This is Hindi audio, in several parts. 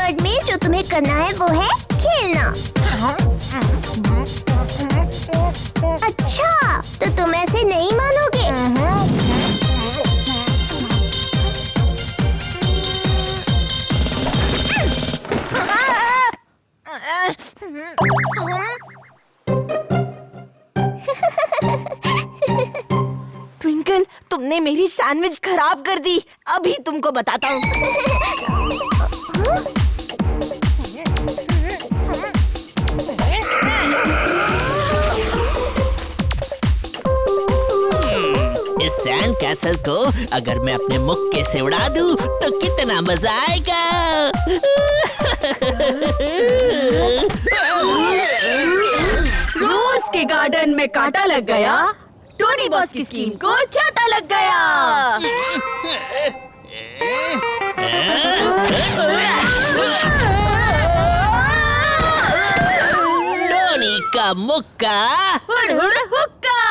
वर्ड में जो तुम्हें करना है वो है खेलना। अच्छा, तो तुम ऐसे नहीं मानोगे। ट्विंकल, तुमने मेरी सैंडविच खराब कर दी। अभी तुमको बताता हूँ। इस सैंड कैसल को अगर मैं अपने मुक्के से उड़ा दूं तो कितना मजा आएगा। रोज के गार्डन में कांटा लग गया, टोनी बॉस की स्कीम को चाटा लग गया। टोनी का मुक्का हुक्का।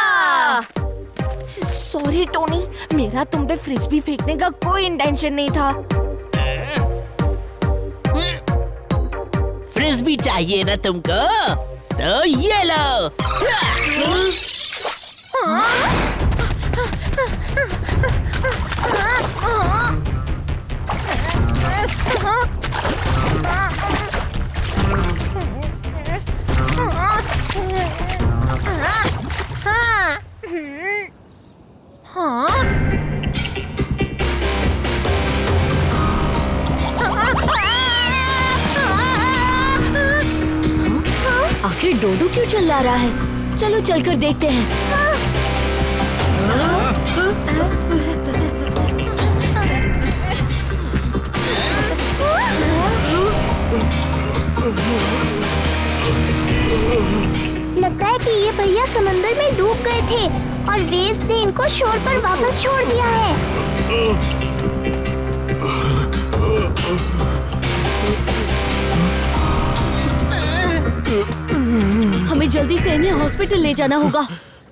सॉरी टोनी, मेरा तुम पे फ्रिस्बी फेंकने का कोई इंटेंशन नहीं था। फ्रिस्बी चाहिए ना तुमको, तो ये लो। आखिर डोडो क्यों चिल्ला रहा है? चलो चलकर देखते हैं। लगता है कि ये भैया समंदर में डूब गए थे और वेव्स ने इनको शोर पर वापस छोड़ दिया है। हमें जल्दी से इन्हें हॉस्पिटल ले जाना होगा।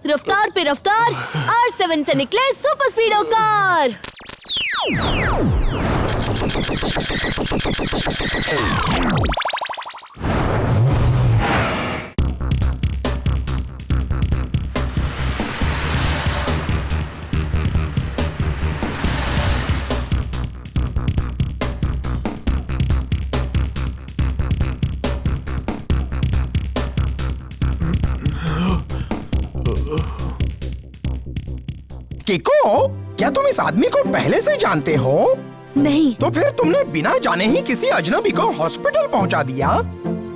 रफ्तार पे रफ्तार, R7 से निकले सुपर स्पीडो कार। किको, क्या तुम इस आदमी को पहले से जानते हो? नहीं, तो फिर तुमने बिना जाने ही किसी अजनबी को हॉस्पिटल पहुंचा दिया?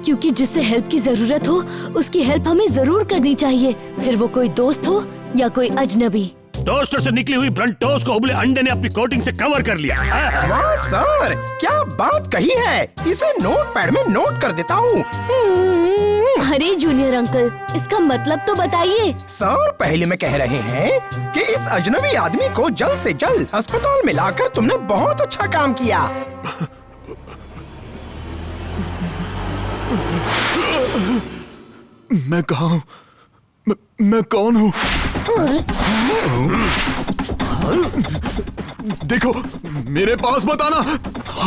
क्योंकि जिससे हेल्प की जरूरत हो उसकी हेल्प हमें जरूर करनी चाहिए, फिर वो कोई दोस्त हो या कोई अजनबी। टोस्टर से निकली हुई ब्रंट टोस्ट को उबले अंडे ने अपनी कोटिंग से कवर कर लिया। वाह सर, क्या बात कही है। इसे नोट पैड में नोट कर देता हूँ। अरे जूनियर अंकल, इसका मतलब तो बताइए। सर, पहले में कह रहे हैं कि इस अजनबी आदमी को जल्द से जल्द अस्पताल में लाकर तुमने बहुत अच्छा काम किया। मैं कहाँ हूँ? मैं कौन हूँ? देखो, मेरे पास मत आना।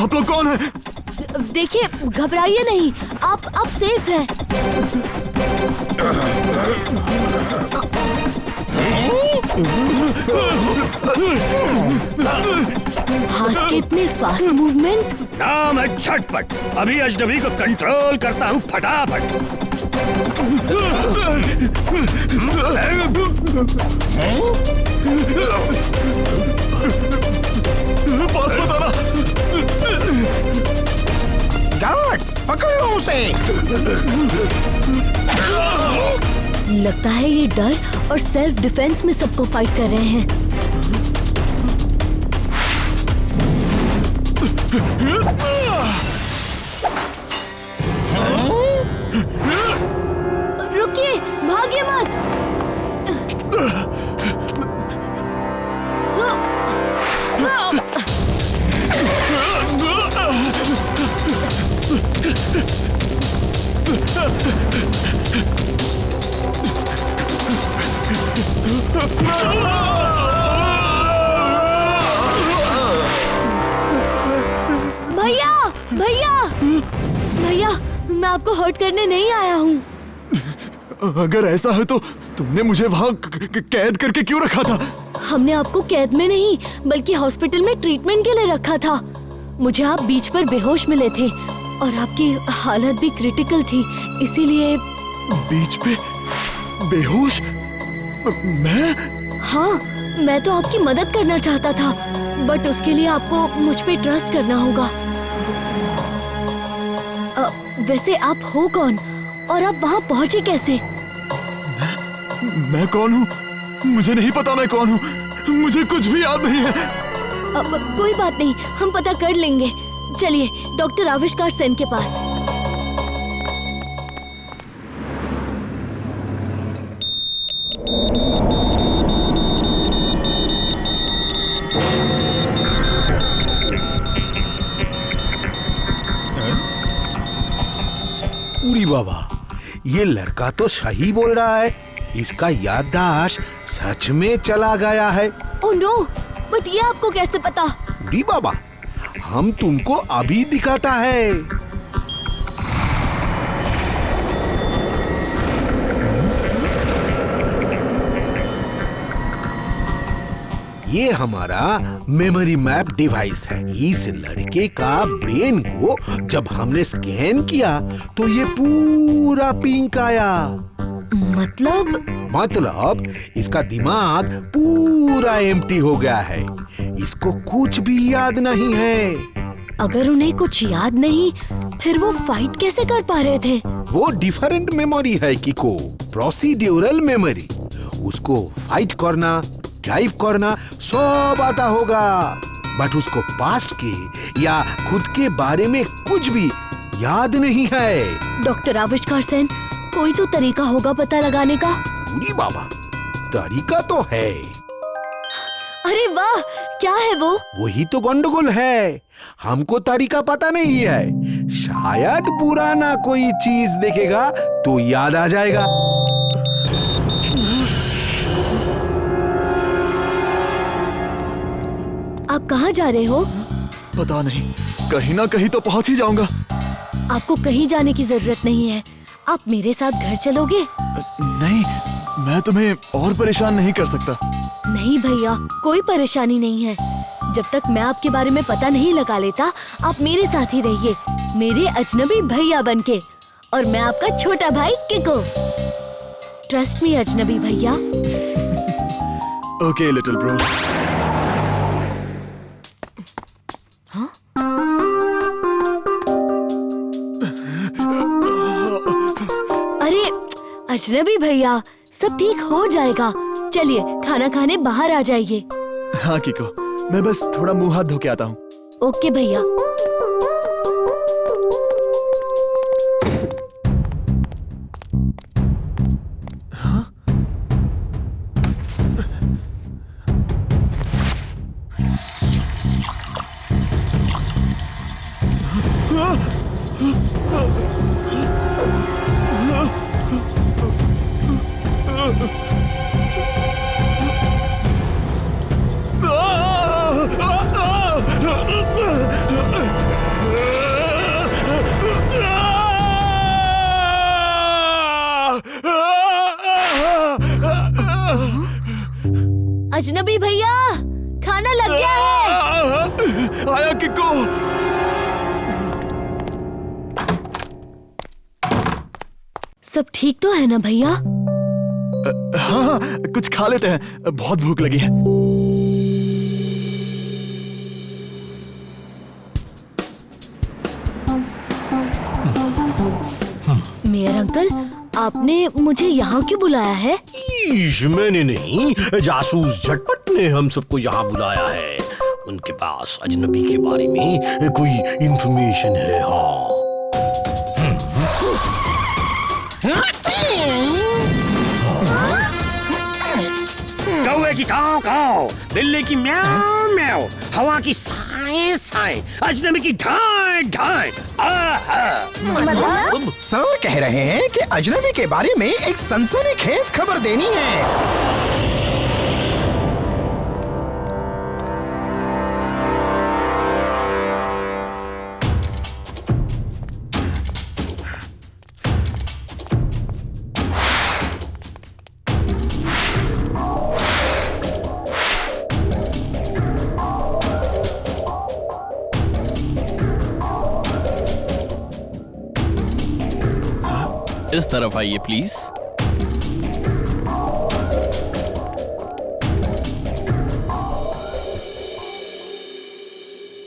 आप लोग कौन हैं? देखिए, घबराइए नहीं, आप सेफ हैं। हाथ के इतने फास्ट मूवमेंट्स। नाम है झटपट। अभी अजनबी को कंट्रोल करता हूँ फटाफट। पास मत आना। गार्ड्स, पकड़ लो उसे। लगता है ये डर और सेल्फ डिफेंस में सबको फाइट कर रहे हैं। रुकिए, भागिए मत। भैया, भैया, मैं आपको हर्ट करने नहीं आया हूँ। अगर ऐसा है तो तुमने मुझे वहाँ कैद करके क्यों रखा था? हमने आपको कैद में नहीं बल्कि हॉस्पिटल में ट्रीटमेंट के लिए रखा था। मुझे आप बीच पर बेहोश मिले थे और आपकी हालत भी क्रिटिकल थी, इसीलिए। बीच पे बेहोश? मैं? हाँ, मैं तो आपकी मदद करना चाहता था, बट उसके लिए आपको मुझ पे ट्रस्ट करना होगा। वैसे आप हो कौन और आप वहाँ पहुँचे कैसे? मैं कौन हूँ? मुझे नहीं पता मैं कौन हूँ। मुझे कुछ भी याद नहीं है। कोई बात नहीं, हम पता कर लेंगे। चलिए डॉक्टर आविष्कार सेन के पास। उरी बाबा, ये लड़का तो सही बोल रहा है। इसका याददाश्त सच में चला गया है। ओह नो, बट ये आपको कैसे पता? उरी बाबा, हम तुमको अभी दिखाता है। ये हमारा मेमोरी मैप डिवाइस है। इस लड़के का ब्रेन को जब हमने स्कैन किया तो ये पूरा पिंक आया। मतलब इसका दिमाग पूरा एम्प्टी हो गया है। इसको कुछ भी याद नहीं है। अगर उन्हें कुछ याद नहीं, फिर वो फाइट कैसे कर पा रहे थे? वो डिफरेंट मेमोरी है किको, प्रोसीड्यूरल मेमोरी। उसको फाइट करना, ड्राइव करना सब आता होगा, बट उसको पास्ट के या खुद के बारे में कुछ भी याद नहीं है। डॉक्टर आविष्कार सेन, कोई तो तरीका होगा पता लगाने का। उरी बाबा, तरीका तो है। अरे वाह, क्या है वो? वही तो गंडगोल है। हमको तरीका पता नहीं है। शायद पुराना कोई चीज देखेगा तो याद आ जाएगा। आप कहाँ जा रहे हो? पता नहीं, कहीं ना कहीं तो पहुंच ही जाऊंगा। आपको कहीं जाने की जरूरत नहीं है। आप मेरे साथ घर चलोगे? नहीं, मैं तुम्हें और परेशान नहीं कर सकता। नहीं भैया, कोई परेशानी नहीं है। जब तक मैं आपके बारे में पता नहीं लगा लेता, आप मेरे साथ ही रहिए, मेरे अजनबी भैया बनके। और मैं आपका छोटा भाई किको। ट्रस्ट मी अजनबी भैया। Okay little bro. अरे अजनबी भैया, सब ठीक हो जाएगा। चलिए खाना खाने बाहर आ जाइए। हाँ किको, मैं बस थोड़ा मुंह हाथ धो के आता हूँ। ओके भैया। अजनबी भैया, खाना लग गया है। आया किको। सब ठीक तो है ना भैया? हाँ, कुछ खा लेते हैं, बहुत भूख लगी है। मेयर अंकल, आपने मुझे यहाँ क्यों बुलाया है? मैंने नहीं, जासूस झटपट ने हम सबको यहाँ बुलाया है। उनके पास अजनबी के बारे में कोई इंफॉर्मेशन है। हाँ, कौवे की काव काव, बिल्ली की म्याऊ म्याऊ, हवा की साए साए, अजनबी की ढाई ढाई। मतलब सर कह रहे हैं कि अजनबी के बारे में एक सनसनीखेज खबर देनी है। इस तरफ आइए प्लीज।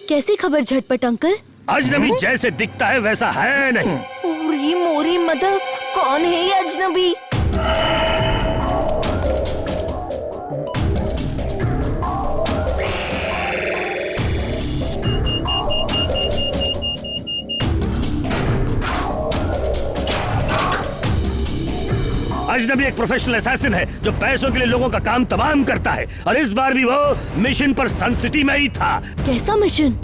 कैसी खबर झटपट अंकल? अजनबी जैसे दिखता है वैसा है नहीं। पूरी मोरी मदर, कौन है ये अजनबी? अजनबी एक प्रोफेशनल असैसिन है जो पैसों के लिए लोगों का काम तमाम करता है, और इस बार भी वो मिशन पर सन सिटी में ही था। कैसा मिशन?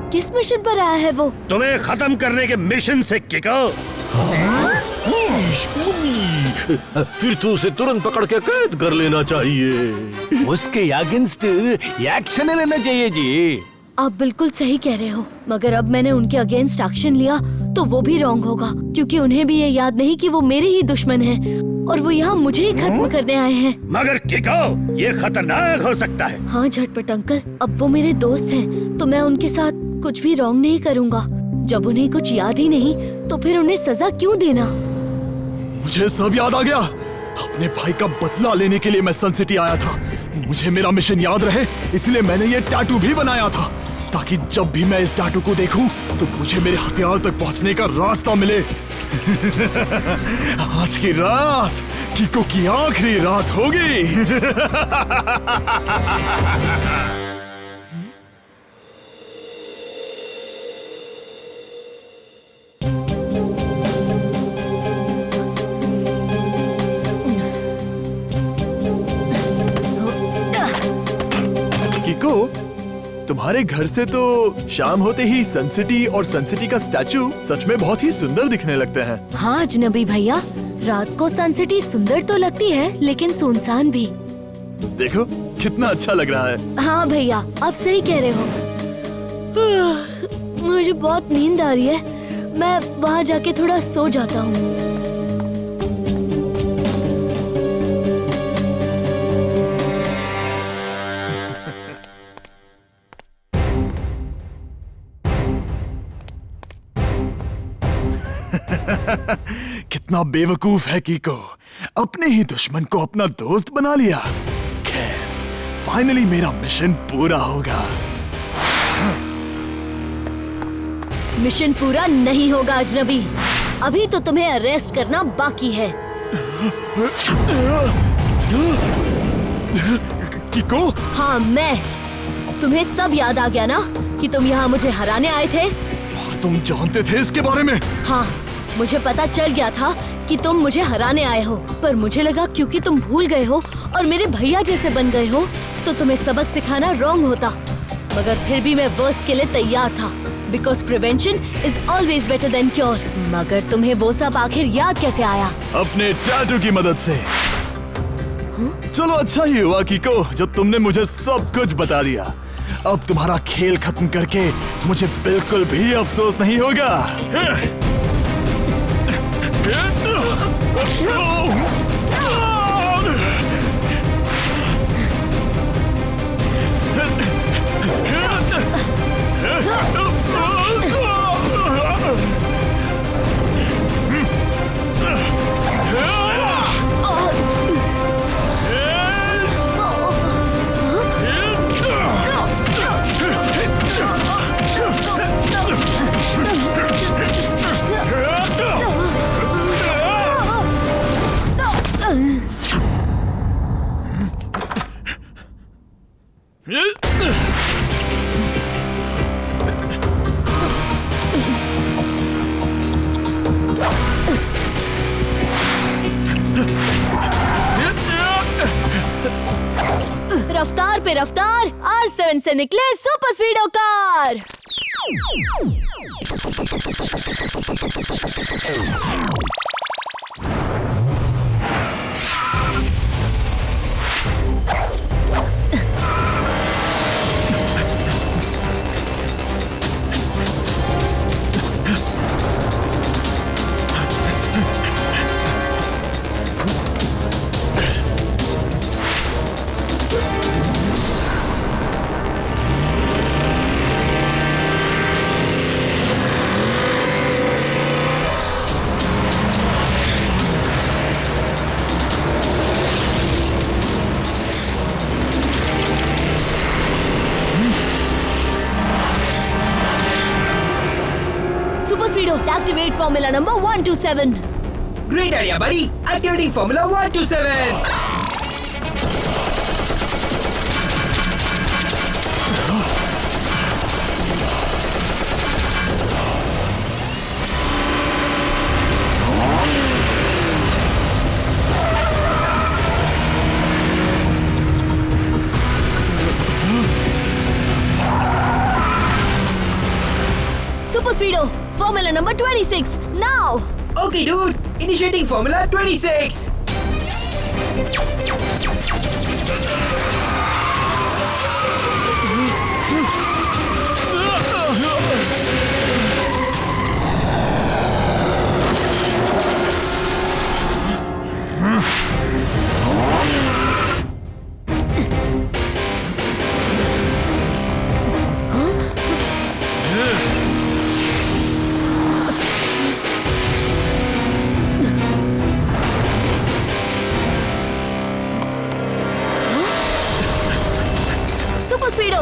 किस मिशन पर आया है वो? तुम्हें खत्म करने के मिशन से, किको। फिर तो उसे तुरंत पकड़ के कैद कर लेना चाहिए। उसके अगेंस्ट एक्शन लेना चाहिए जी। आप बिल्कुल सही कह रहे हो, मगर अब मैंने उनके अगेंस्ट एक्शन लिया तो वो भी रॉन्ग होगा, क्योंकि उन्हें भी ये याद नहीं कि वो मेरे ही दुश्मन हैं और वो यहाँ मुझे ही खत्म करने आए हैं। मगर किको, ये खतरनाक हो सकता है। हाँ झटपट अंकल, अब वो मेरे दोस्त हैं तो मैं उनके साथ कुछ भी रॉन्ग नहीं करूँगा। जब उन्हें कुछ याद ही नहीं तो फिर उन्हें सजा क्यों देना? मुझे सब याद आ गया। अपने भाई का बदला लेने के लिए मैं सन सिटी आया था। मुझे मेरा मिशन याद रहे, इसलिए मैंने ये टैटू भी बनाया था, ताकि जब भी मैं इस टैटू को देखूं तो मुझे मेरे हथियार तक पहुंचने का रास्ता मिले। आज की रात किको की आखिरी रात होगी। किको, तुम्हारे घर से तो शाम होते ही सन सिटी और सन सिटी का स्टैचू सच में बहुत ही सुंदर दिखने लगते हैं। हाँ अजनबी भैया, रात को सन सिटी सुंदर तो लगती है लेकिन सुनसान भी। देखो कितना अच्छा लग रहा है। हाँ भैया, आप सही कह रहे हो। मुझे बहुत नींद आ रही है, मैं वहाँ जाके थोड़ा सो जाता हूँ। कितना बेवकूफ है कीको, अपने ही दुश्मन को अपना दोस्त बना लिया। खैर, फाइनली मेरा मिशन पूरा होगा। मिशन पूरा नहीं होगा अजनबी, अभी तो तुम्हें अरेस्ट करना बाकी है। कीको? हाँ मैं। तुम्हें सब याद आ गया ना कि तुम यहाँ मुझे हराने आए थे? और तुम जानते थे इसके बारे में? हाँ, मुझे पता चल गया था कि तुम मुझे हराने आए हो, पर मुझे लगा क्योंकि तुम भूल गए हो और मेरे भैया जैसे बन गए हो तो तुम्हें सबक सिखाना रॉन्ग होता। मगर फिर भी मैं वर्स्ट के लिए तैयार था, because prevention is always better than cure. मगर तुम्हें वो सब आखिर याद कैसे आया? अपने टैटू की मदद से। चलो अच्छा ही हुआ कीको जब तुमने मुझे सब कुछ बता दिया। अब तुम्हारा खेल खत्म करके मुझे बिल्कुल भी अफसोस नहीं होगा। रफ्तार पे रफ्तार, R7 से निकले super स्पीडो car. Super Speedo, activate formula number 127. Great idea, buddy. Activating Formula 127. Super Speedo, formula number 26. Now. Okay, dude. Initiating Formula 26. Super Speedo.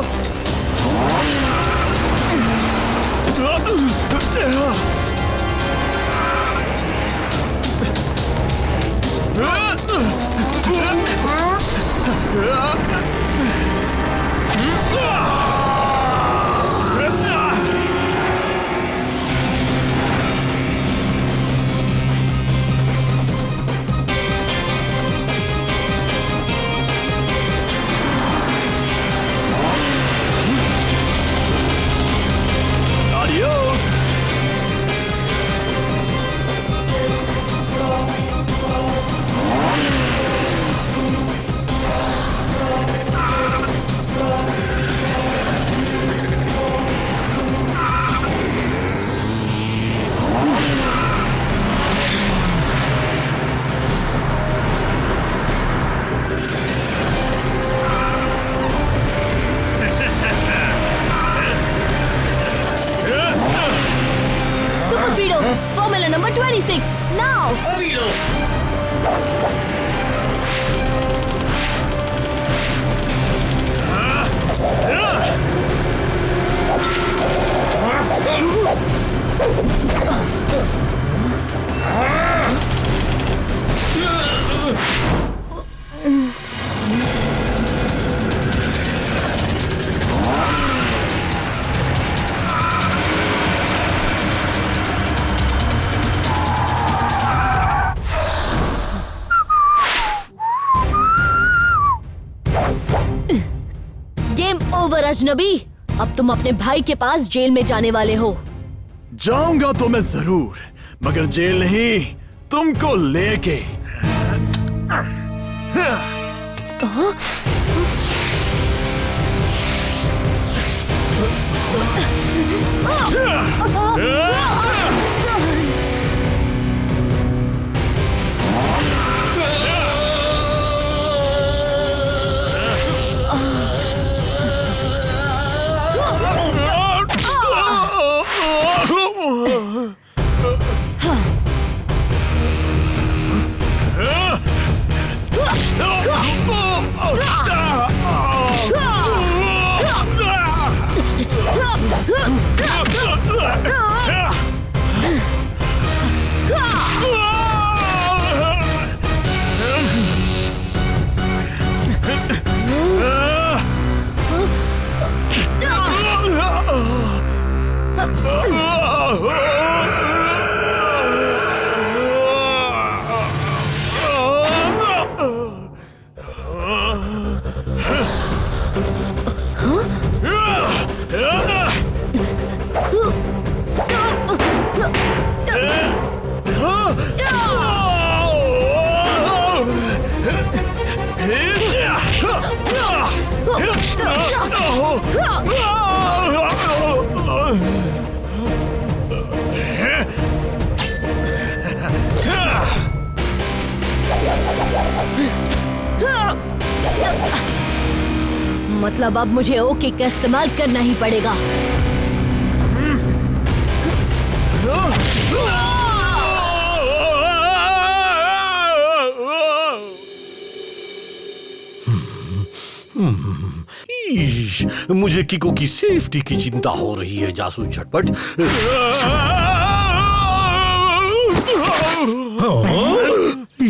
Adios. Super Speedo, formula number 26. Now. Game over अजनबी। अब तुम अपने भाई के पास जेल में जाने वाले हो। जाऊंगा तो मैं जरूर, मगर जेल नहीं, तुमको लेके। मतलब अब मुझे ओके का इस्तेमाल करना ही पड़ेगा। मुझे किको की सेफ्टी की चिंता हो रही है जासूस झटपट।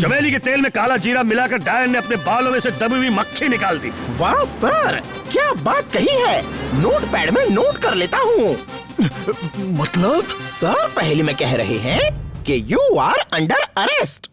चमेली के तेल में काला जीरा मिलाकर डायन ने अपने बालों में से दबी हुई मक्खी निकाल दी। वाह सर, क्या बात कही है। नोटपैड में नोट कर लेता हूँ। मतलब सर पहले में कह रहे हैं कि यू आर अंडर अरेस्ट।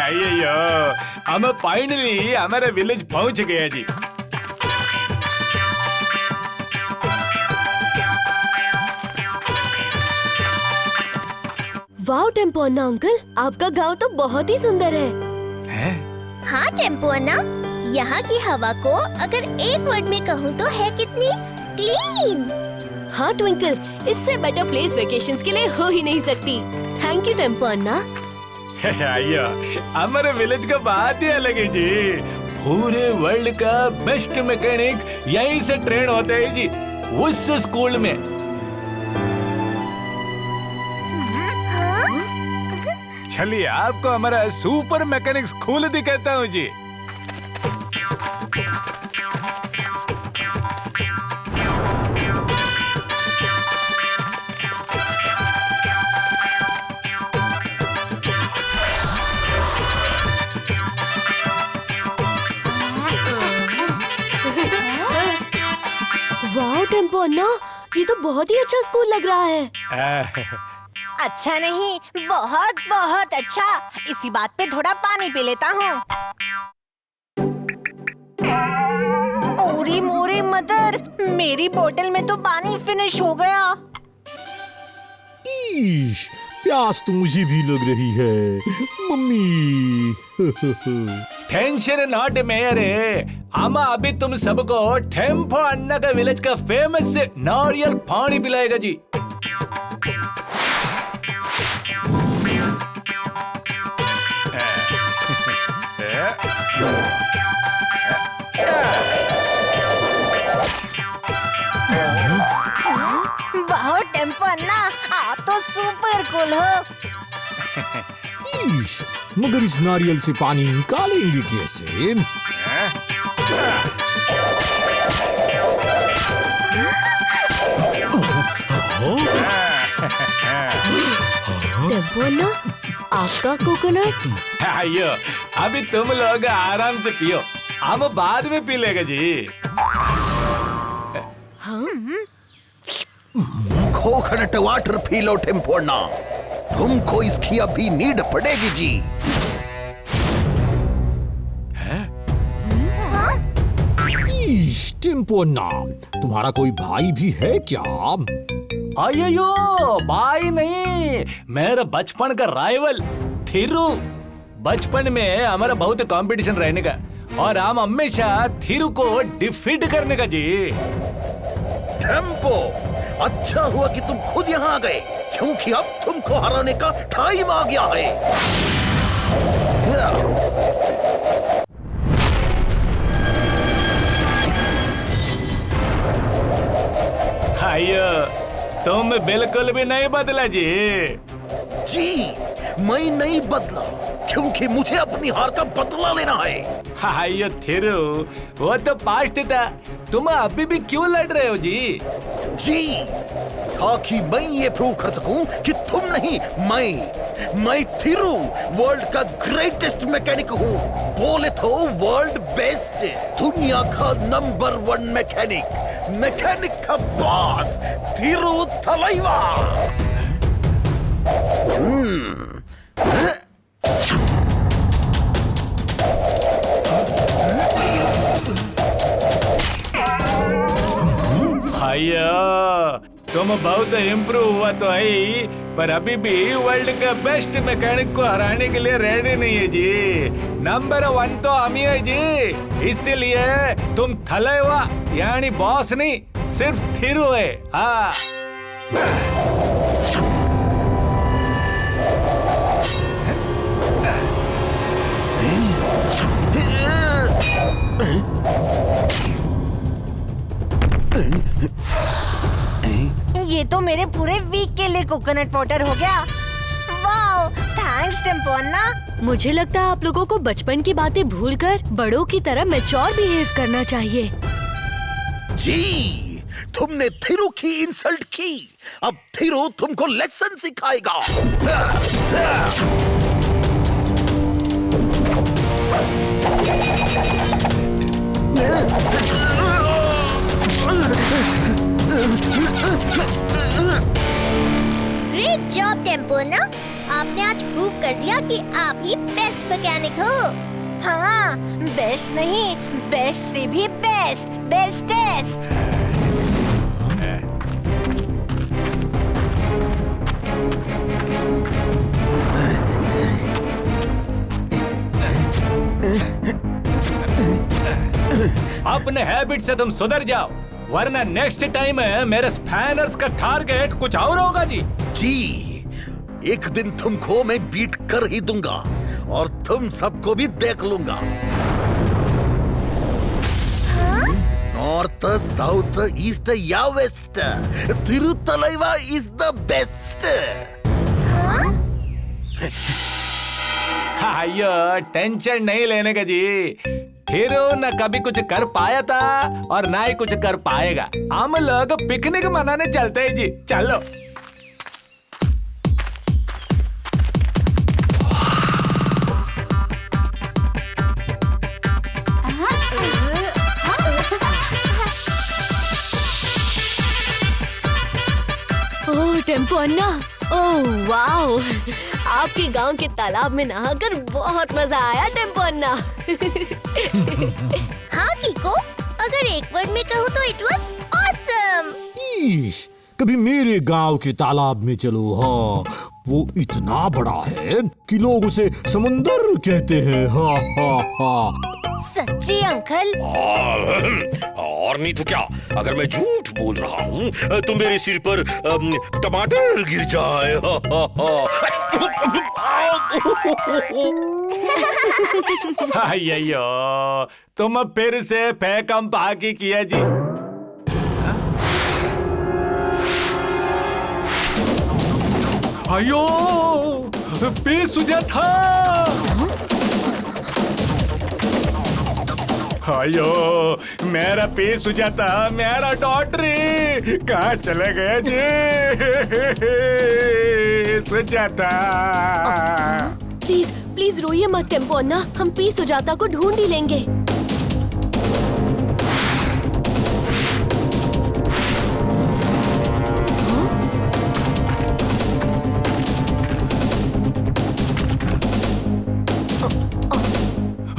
अయ్యయ్యో हम फाइनली हमारे विलेज पहुंच गए जी। वाह टेम्पो अन्ना अंकल, आपका गांव तो बहुत ही सुंदर है। हाँ टेम्पो अन्ना, यहाँ की हवा को अगर एक वर्ड में कहूँ तो है कितनी क्लीन। हाँ ट्विंकल, इससे बेटर प्लेस वेकेशंस के लिए हो ही नहीं सकती। थैंक यू टेम्पो अन्ना। अయ్యో हमारे विलेज का बात ही अलग है जी। पूरे वर्ल्ड का बेस्ट मैकेनिक यहीं से ट्रेन होते हैं जी, उस स्कूल में। चलिए आपको हमारा सुपर मैकेनिक स्कूल दिखाता हूँ जी। वाह टेम्पो अन्ना, ये तो बहुत ही अच्छा स्कूल लग रहा है। अच्छा नहीं, बहुत बहुत अच्छा। इसी बात पे थोड़ा पानी पी लेता हूँ। ओरी मोरी मदर, मेरी बोतल में तो पानी फिनिश हो गया। ईश, प्यास तो मुझे भी लग रही है मम्मी। टेंशन नॉट मेरे, आमा अभी तुम सबको टेम्पो अन्ना का विलेज का फेमस नारियल पानी पिलाएगा जी। वाह टेम्पो अन्ना, आप तो सुपर कूल हो। ईश, मगर इस नारियल से पानी निकालेंगे कैसे? टेम्पो अन्ना, आपका कोकोनट। अयो अभी तुम लोग आराम से पियो, हम बाद में पी लेगा जी। Coconut water P low tempo अन्ना, तुमको इसकी अभी नीड पड़ेगी जी। ईश, टेम्पो अन्ना, तुम्हारा कोई भाई भी है क्या? अयो भाई नहीं, मेरा बचपन का राइवल थिरू। बचपन में हमारा बहुत कंपटीशन रहने का और हम हमेशा थिरू को डिफीट करने का जी। टेम्पो, अच्छा हुआ कि तुम खुद यहाँ आ गए, क्योंकि अब तुमको हराने का टाइम आ गया है। अयो तुम बिल्कुल भी नहीं बदला जी। जी, मैं नहीं बदला, क्योंकि मुझे अपनी हार का बदला लेना है। हाँ ये थिरू, वो तो पास्ट था, तुम अभी भी क्यों लड़ रहे हो जी? जी, ताकि मैं ये प्रूव कर सकूं कि तुम नहीं, मैं थिरू वर्ल्ड का ग्रेटेस्ट मैकेनिक हूँ। बोले तो वर्ल्ड बेस्ट, दुनिया का नंबर 1 मैकेनिक का बॉस थिरू तलैवा। तुम बहुत इम्प्रूव हुआ तो है, पर अभी भी वर्ल्ड का बेस्ट मैकेनिक को हराने के लिए रेडी नहीं है जी। नंबर 1 तो हम ही है जी, इसीलिए तुम थलैवा यानी बॉस नहीं, सिर्फ थिरू है। हाँ ये तो मेरे पूरे वीक के लिए कोकोनट वाटर हो गया। वाओ, थैंक्स टेम्पो अन्ना। मुझे लगता है आप लोगों को बचपन की बातें भूलकर बड़ों की तरह मैच्योर बिहेव करना चाहिए। जी, तुमने थिरू की इंसल्ट की, अब थिरू तुमको लेसन सिखाएगा। ग्रेट जॉब टेम्पो अन्ना, आपने आज प्रूव कर दिया कि आप ही बेस्ट मैकेनिक हो। हाँ, बेस्ट नहीं, बेस्ट से भी बेस्ट, बेस्टेस्ट। अपने हैबिट से तुम सुधर जाओ, वरना नेक्स्ट टाइम मेरे स्पैनर्स का टारगेट कुछ और होगा जी। जी, एक दिन तुमको मैं बीट कर ही दूंगा और तुम सबको भी देख लूंगा। नॉर्थ, साउथ, ईस्ट या west, Thiru Thalaiva is the best. आयो, टेंशन नहीं लेने का जी। थिरू न कभी कुछ कर पाया था और ना ही कुछ कर पाएगा। हम लोग पिकनिक मनाने चलते हैं जी, चलो। ओह टेम्पो अन्ना, ओह वाओ, आपके गांव के तालाब में नहाकर बहुत मजा आया टेम्पो अन्ना। हाँ किको, अगर एक वर्ड में कहूँ तो इट वाज ऑसम। ईश, कभी मेरे गांव के तालाब में चलो। हाँ, वो इतना बड़ा है कि लोग उसे समंदर कहते हैं। हाँ हाँ हाँ। सच्ची अंकल? और नहीं तो क्या, अगर मैं झूठ बोल रहा हूँ तो मेरे सिर पर टमाटर गिर जाए। अय्यो, तुम फिर से फेकम पाकी किया जी। अयो, पे सुझा था। अयो, मेरा पे सुझा था, मेरा डॉटरी कहाँ चले गए जी? सुजाता, प्लीज प्लीज रोइए मत टेम्पो अन्ना, हम पी सुजाता को ढूंढ ही लेंगे।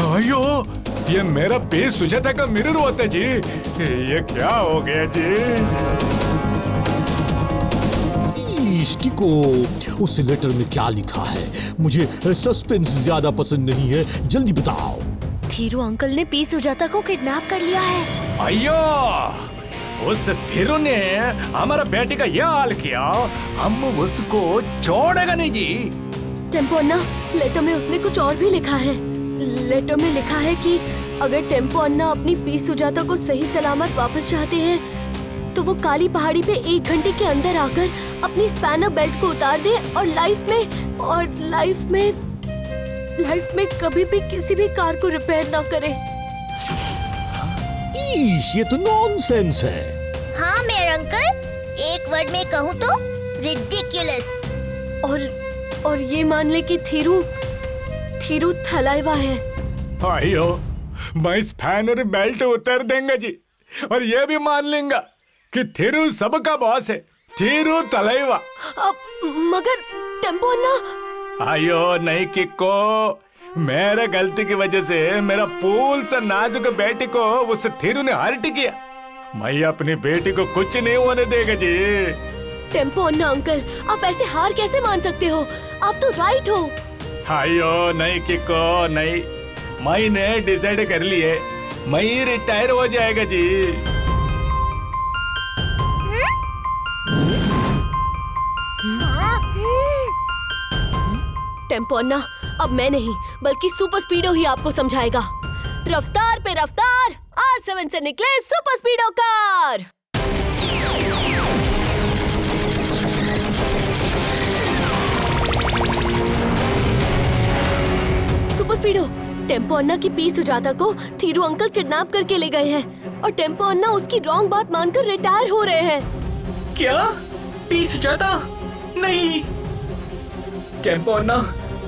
अयो, ये मेरा पे सुजाता का मिरर होता जी। ये क्या हो गया जी? को उस लेटर में क्या लिखा है? मुझे सस्पेंस ज्यादा पसंद नहीं है, जल्दी बताओ। थीरू अंकल ने पी सुजाता को किडनैप कर लिया है। अयो, उस थिरू ने हमारा बेटी का यह हाल किया, हम उसको छोड़ेगा नहीं जी। टेम्पो अन्ना, लेटर में उसने कुछ और भी लिखा है। लेटर में लिखा है कि अगर टेम्पो अन्ना अपनी पी सुजाता को सही सलामत वापस चाहते हैं तो वो काली पहाड़ी पे 1 घंटे के अंदर आकर अपनी स्पैनर बेल्ट को उतार दे और लाइफ में और लाइफ में कभी भी किसी भी कार को रिपेयर ना करे। ये तो नॉनसेंस है। हाँ मेरे अंकल, एक वर्ड में कहूँ तो रिडिकुलस। और ये मान ले कि थीरू थलाइवा है। आयो, मैं स्पैनर बेल्ट उतार देंगे जी, और ये भी मान लेंगा कि थिरू सबका बॉस है, थिरू तलैवा। मगर टेम्पो अन्ना। आयो नहीं किको, मेरे गलती की वजह से मेरा पूल से नाजुक बेटी को उस थिरू ने हर्ट किया। मैं अपनी बेटी को कुछ नहीं होने देगा जी। टेम्पो अन्ना अंकल, आप ऐसे हार कैसे मान सकते हो? आप तो राइट हो। आयो नहीं किको नहीं, मैंने डिसाइड कर लिए, मैं रिटायर हो जाएगा जी। टेम्पो अन्ना, अब मैं नहीं बल्कि सुपर स्पीडो ही आपको समझाएगा। रफ्तार पे रफ्तार, R7 से निकले सुपर स्पीडो कार। सुपर स्पीडो, टेम्पो अन्ना की पी सुजाता को थीरू अंकल किडनैप करके ले गए हैं और टेम्पो अन्ना उसकी रॉन्ग बात मानकर रिटायर हो रहे हैं। क्या? पी सुजाता? नहीं टेम्पो अन्ना,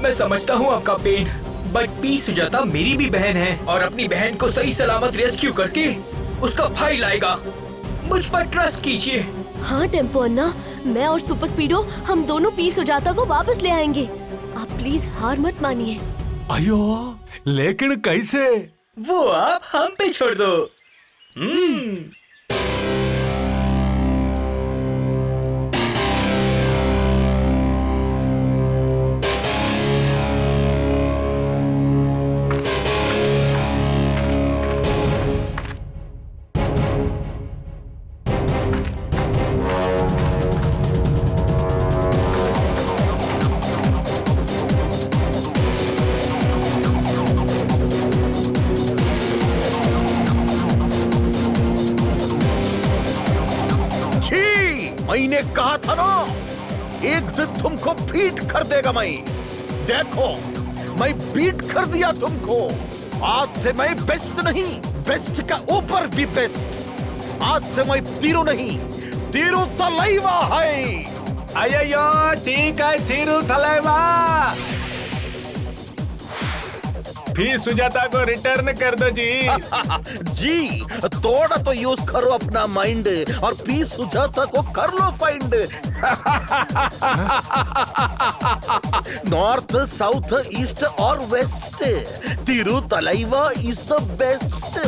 मैं समझता हूँ आपका पेन, बट पी सुजाता मेरी भी बहन है और अपनी बहन को सही सलामत रेस्क्यू करके उसका भाई लाएगा। मुझ पर ट्रस्ट कीजिए। हाँ टेम्पो अन्ना, मैं और सुपर स्पीडो हम दोनों पी सुजाता को वापस ले आएंगे। आप प्लीज हार मत मानिए। आयो, लेकिन कैसे? वो आप हम पे छोड़ दो। मैंने कहा था ना, एक दिन तुमको बीट कर देगा मैं। देखो, मैं बीट कर दिया तुमको। आज से मैं बेस्ट नहीं, बेस्ट का ऊपर भी बेस्ट। आज से मैं तीरू नहीं, तीरू तलैवा है। अयो ठीक है थिरू थलाइवा, फी सुजाता को रिटर्न कर दो जी। जी, थोड़ा तो यूज करो अपना माइंड और पी सुजाता को कर लो फाइंड। नॉर्थ, साउथ, ईस्ट और west, Thiru Thalaiva is the best.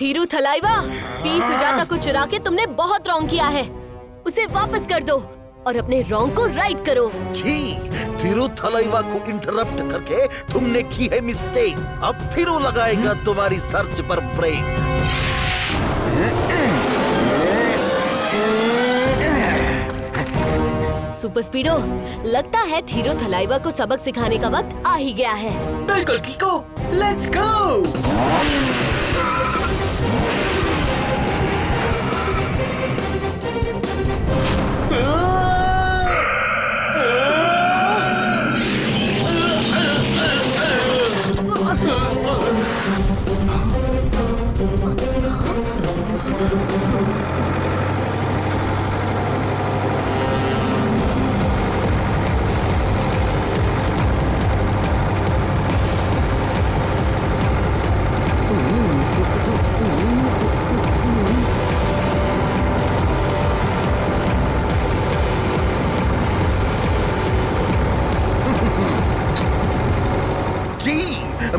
Thiru Thalaiva, P Sujata को चुरा के तुमने बहुत रॉन्ग किया है। उसे वापस कर दो और अपने रॉन्ग को राइट करो। जी, थिरू थलाइवा को इंटरप्ट करके तुमने की है मिस्टेक। अब थिरू लगाएगा तुम्हारी सर्च पर ब्रेक। सुपर स्पीडो, लगता है थीरू थलाइवा को सबक सिखाने का वक्त आ ही गया है। बिल्कुल कीको, लेट्स गो।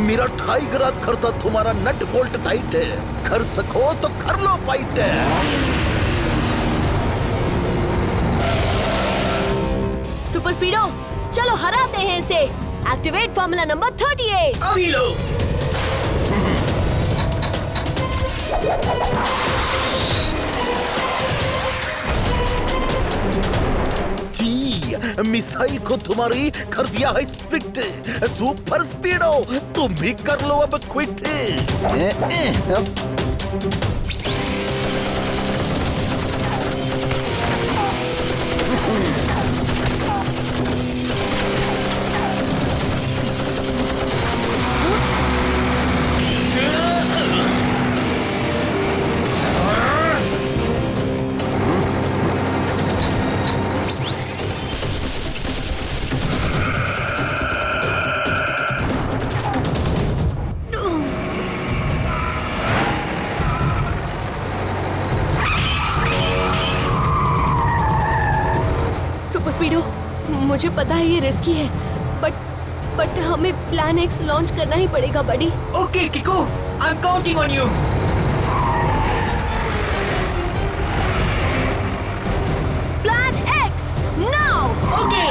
मेरा टाइगर करता तुम्हारा नट बोल्ट टाइट है। कर सको तो कर लो फाइट। सुपर स्पीडो, चलो हराते हैं इसे। Activate formula number 38। अभी लो। मिसाइल को तुम्हारी कर दिया है स्प्लिट। सुपर स्पीडो, तुम भी कर लो अब क्विट। स्पीडो, मुझे पता है ये रिस्की है, बट हमें प्लान एक्स लॉन्च करना ही पड़ेगा buddy. Okay Kiko, I am counting on you. Plan X now. Okay.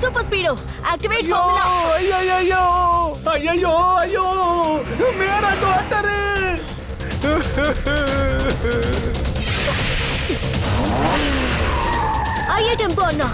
Super speedo, activate formula. अयो मेरा डॉटर है। आइए टेम्पो अन्ना।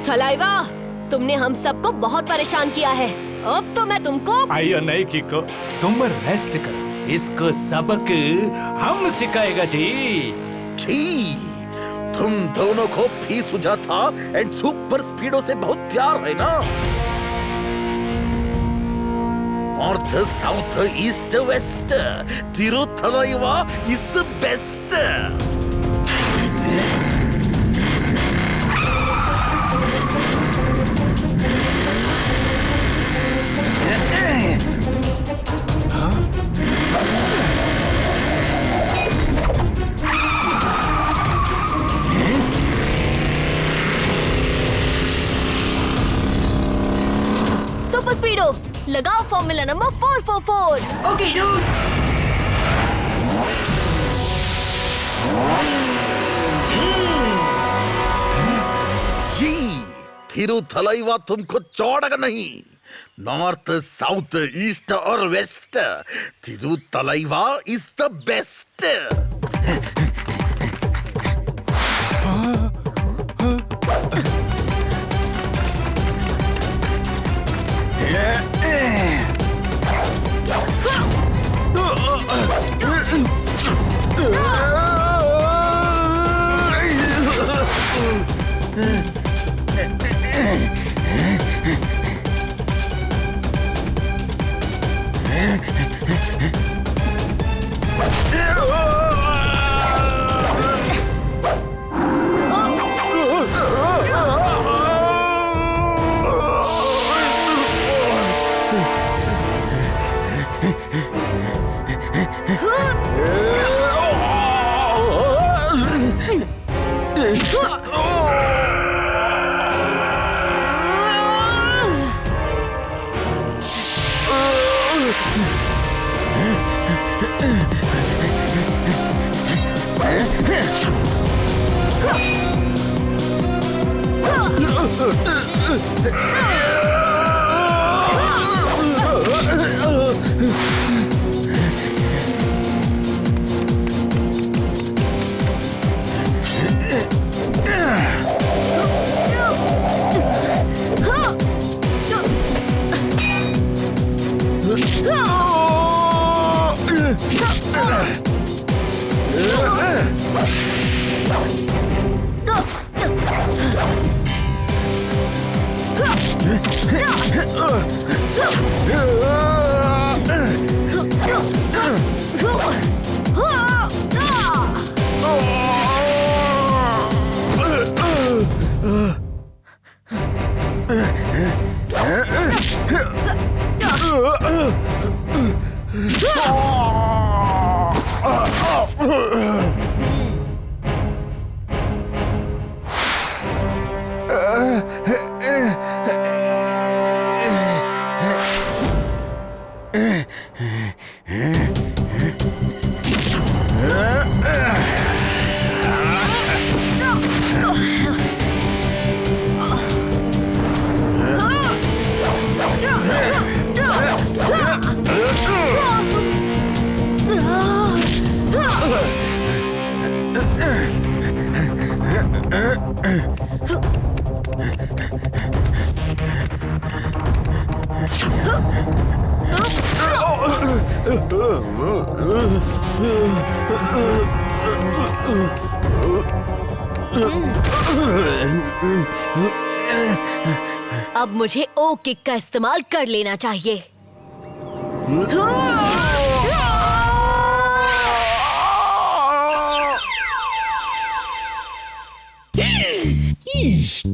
थलाइवा, तुमने हम सबको बहुत परेशान किया है। अब तो मैं तुमको। आइयो नहीं किको, तुम रेस्ट करो, इसको सबक हम सिखाएगा जी। छी, तुम दोनों को भी सुजाता एंड सुपर स्पीडो से बहुत प्यार है ना? North south east west Thiruthalaiva is best. Super speedo, लगाओ फॉर्मूला नंबर 444। Okay dude. जी, तिरुथलाइवा तुमको छोड़ेगा नहीं। नॉर्थ साउथ ईस्ट और west Thiruthalaiva is the best. अब मुझे ओ किक का इस्तेमाल कर लेना चाहिए।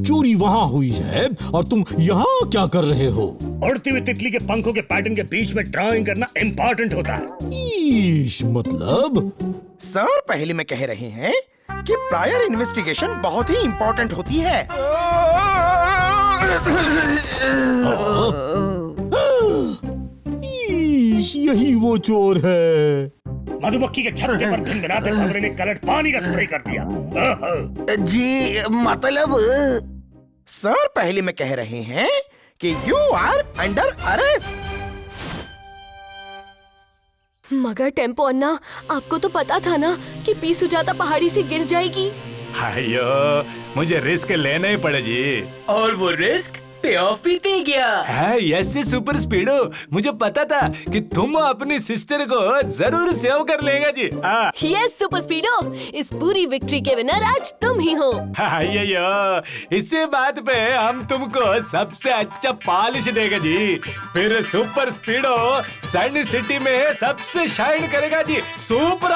चोरी वहाँ हुई है और तुम यहाँ क्या कर रहे हो? उड़ती हुई तितली के पंखों के पैटर्न के बीच में ड्राइंग करना इम्पोर्टेंट होता है। मतलब? सर पहले में कह रहे हैं कि प्रायर इन्वेस्टिगेशन बहुत ही इम्पोर्टेंट होती है। यही वो चोर है। मधुमक्खी के छत्ते पर भिनभिनाते भंवरे ने कलट पानी का स्प्रे कर दिया। जी मतलब सर पहले में कह रहे हैं कि यू आर अंडर अरेस्ट। मगर टेम्पो अन्ना, आपको तो पता था ना कि पी सुजाता पहाड़ी से गिर जाएगी। अयो, मुझे रिस्क लेना ही पड़े जी। और वो रिस्क पे ऑफ भी दे गया। हाँ, यस सुपर स्पीडो, मुझे पता था कि तुम अपनी सिस्टर को जरूर सेव कर लेगा जी। हाँ। यस सुपर स्पीडो, इस पूरी विक्ट्री के विनर आज तुम ही हो। हाँ, यो, इसी बात पे हम तुमको सबसे अच्छा पॉलिश देगा जी। फिर सुपर स्पीडो सन सिटी में सबसे शाइन करेगा जी। सुपर